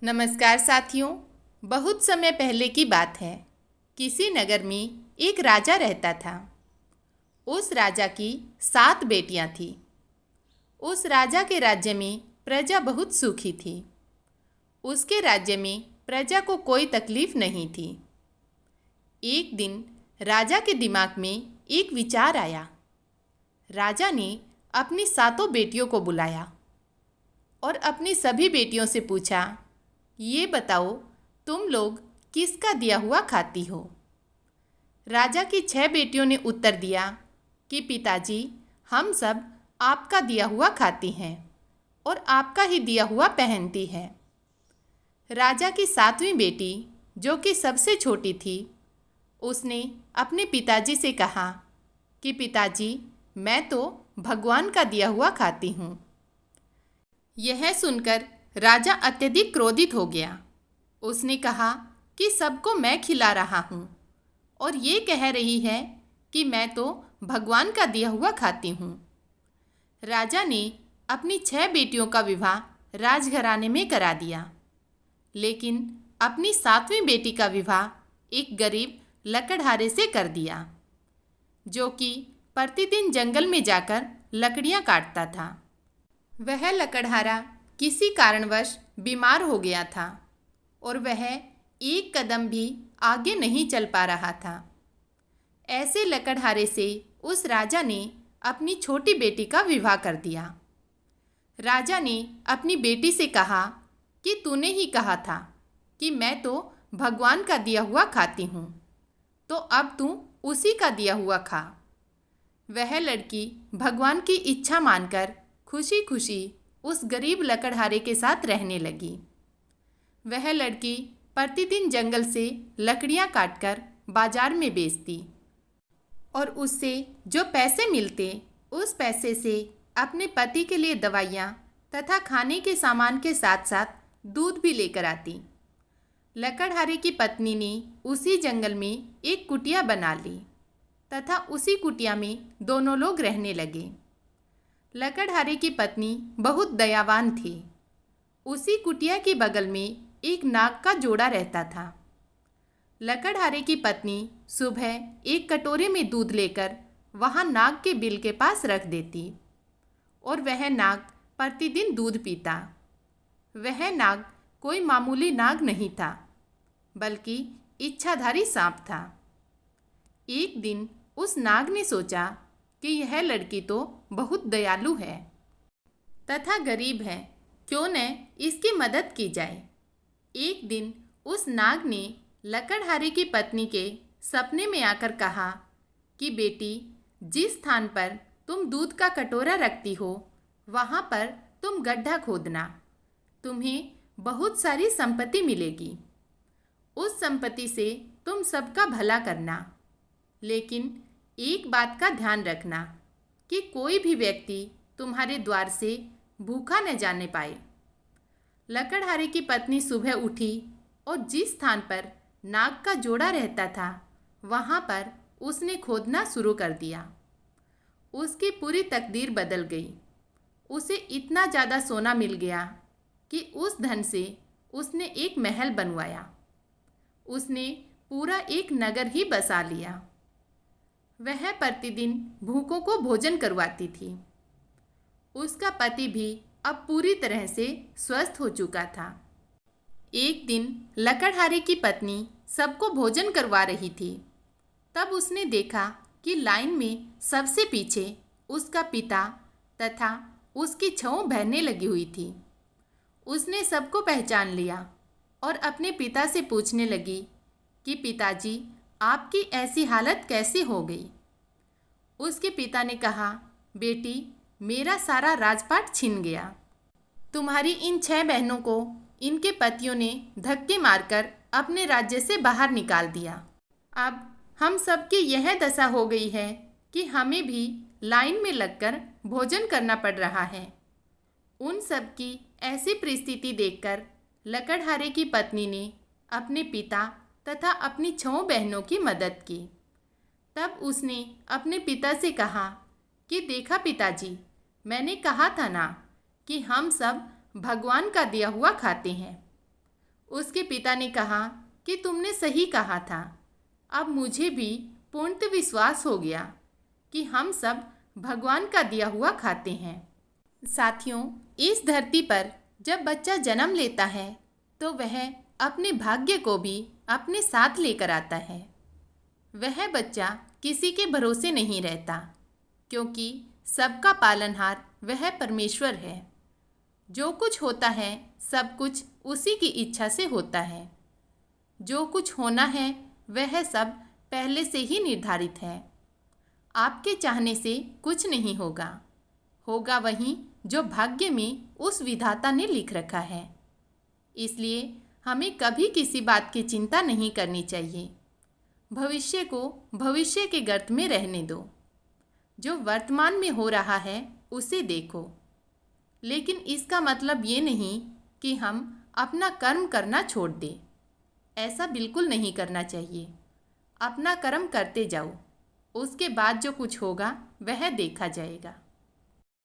नमस्कार साथियों। बहुत समय पहले की बात है। किसी नगर में एक राजा रहता था। उस राजा की 7 बेटियां थीं। उस राजा के राज्य में प्रजा बहुत सुखी थी। उसके राज्य में प्रजा को कोई तकलीफ नहीं थी। एक दिन राजा के दिमाग में एक विचार आया। राजा ने अपनी 7 बेटियों को बुलाया और अपनी सभी बेटियों से पूछा, ये बताओ, तुम लोग किसका दिया हुआ खाती हो? राजा की 6 बेटियों ने उत्तर दिया कि पिताजी, हम सब आपका दिया हुआ खाती हैं और आपका ही दिया हुआ पहनती है। राजा की 7वीं बेटी, जो कि सबसे छोटी थी, उसने अपने पिताजी से कहा कि पिताजी, मैं तो भगवान का दिया हुआ खाती हूँ। यह सुनकर राजा अत्यधिक क्रोधित हो गया। उसने कहा कि सबको मैं खिला रहा हूँ और ये कह रही है कि मैं तो भगवान का दिया हुआ खाती हूँ। राजा ने अपनी 6 बेटियों का विवाह राजघराने में करा दिया, लेकिन अपनी 7वीं बेटी का विवाह एक गरीब लकड़हारे से कर दिया, जो कि प्रतिदिन जंगल में जाकर लकड़ियाँ काटता था। वह लकड़हारा किसी कारणवश बीमार हो गया था और वह एक कदम भी आगे नहीं चल पा रहा था। ऐसे लकड़हारे से उस राजा ने अपनी छोटी बेटी का विवाह कर दिया। राजा ने अपनी बेटी से कहा कि तूने ही कहा था कि मैं तो भगवान का दिया हुआ खाती हूँ, तो अब तू उसी का दिया हुआ खा। वह लड़की भगवान की इच्छा मानकर खुशी खुशी उस गरीब लकड़हारे के साथ रहने लगी। वह लड़की प्रतिदिन जंगल से लकड़ियाँ काटकर बाजार में बेचती और उससे जो पैसे मिलते, उस पैसे से अपने पति के लिए दवाइयाँ तथा खाने के सामान के साथ साथ दूध भी लेकर आती। लकड़हारे की पत्नी ने उसी जंगल में एक कुटिया बना ली तथा उसी कुटिया में दोनों लोग रहने लगे। लकड़हारे की पत्नी बहुत दयावान थी। उसी कुटिया के बगल में एक नाग का जोड़ा रहता था। लकड़हारे की पत्नी सुबह एक कटोरे में दूध लेकर वहाँ नाग के बिल के पास रख देती और वह नाग प्रतिदिन दूध पीता। वह नाग कोई मामूली नाग नहीं था, बल्कि इच्छाधारी सांप था। एक दिन उस नाग ने सोचा कि यह लड़की तो बहुत दयालु है तथा गरीब है, क्यों न इसकी मदद की जाए। एक दिन उस नाग ने लकड़हारे की पत्नी के सपने में आकर कहा कि बेटी, जिस स्थान पर तुम दूध का कटोरा रखती हो, वहाँ पर तुम गड्ढा खोदना। तुम्हें बहुत सारी संपत्ति मिलेगी। उस संपत्ति से तुम सबका भला करना, लेकिन एक बात का ध्यान रखना कि कोई भी व्यक्ति तुम्हारे द्वार से भूखा न जाने पाए। लकड़हारे की पत्नी सुबह उठी और जिस स्थान पर नाग का जोड़ा रहता था, वहाँ पर उसने खोदना शुरू कर दिया। उसकी पूरी तकदीर बदल गई। उसे इतना ज़्यादा सोना मिल गया कि उस धन से उसने एक महल बनवाया। उसने पूरा एक नगर ही बसा लिया। वह प्रतिदिन भूखों को भोजन करवाती थी। उसका पति भी अब पूरी तरह से स्वस्थ हो चुका था। एक दिन लकड़हारे की पत्नी सबको भोजन करवा रही थी। तब उसने देखा कि लाइन में सबसे पीछे उसका पिता तथा उसकी 6 बहनें लगी हुई थी। उसने सबको पहचान लिया और अपने पिता से पूछने लगी कि पिताजी, आपकी ऐसी हालत कैसे हो गई? उसके पिता ने कहा, बेटी, मेरा सारा राजपाट छिन गया। तुम्हारी इन 6 बहनों को इनके पतियों ने धक्के मारकर अपने राज्य से बाहर निकाल दिया। अब हम सबकी यह दशा हो गई है कि हमें भी लाइन में लगकर भोजन करना पड़ रहा है। उन सब की ऐसी परिस्थिति देखकर लकड़हारे की पत्नी ने अपने पिता तथा अपनी 6 बहनों की मदद की। तब उसने अपने पिता से कहा कि देखा पिताजी, मैंने कहा था ना कि हम सब भगवान का दिया हुआ खाते हैं। उसके पिता ने कहा कि तुमने सही कहा था। अब मुझे भी पूर्ण विश्वास हो गया कि हम सब भगवान का दिया हुआ खाते हैं। साथियों, इस धरती पर जब बच्चा जन्म लेता है तो वह अपने भाग्य को भी अपने साथ लेकर आता है। वह बच्चा किसी के भरोसे नहीं रहता, क्योंकि सबका पालनहार वह परमेश्वर है। जो कुछ होता है सब कुछ उसी की इच्छा से होता है। जो कुछ होना है वह सब पहले से ही निर्धारित है। आपके चाहने से कुछ नहीं होगा, होगा वही जो भाग्य में उस विधाता ने लिख रखा है। इसलिए हमें कभी किसी बात की चिंता नहीं करनी चाहिए। भविष्य को भविष्य के गर्त में रहने दो। जो वर्तमान में हो रहा है उसे देखो, लेकिन इसका मतलब ये नहीं कि हम अपना कर्म करना छोड़ दें। ऐसा बिल्कुल नहीं करना चाहिए। अपना कर्म करते जाओ, उसके बाद जो कुछ होगा वह देखा जाएगा।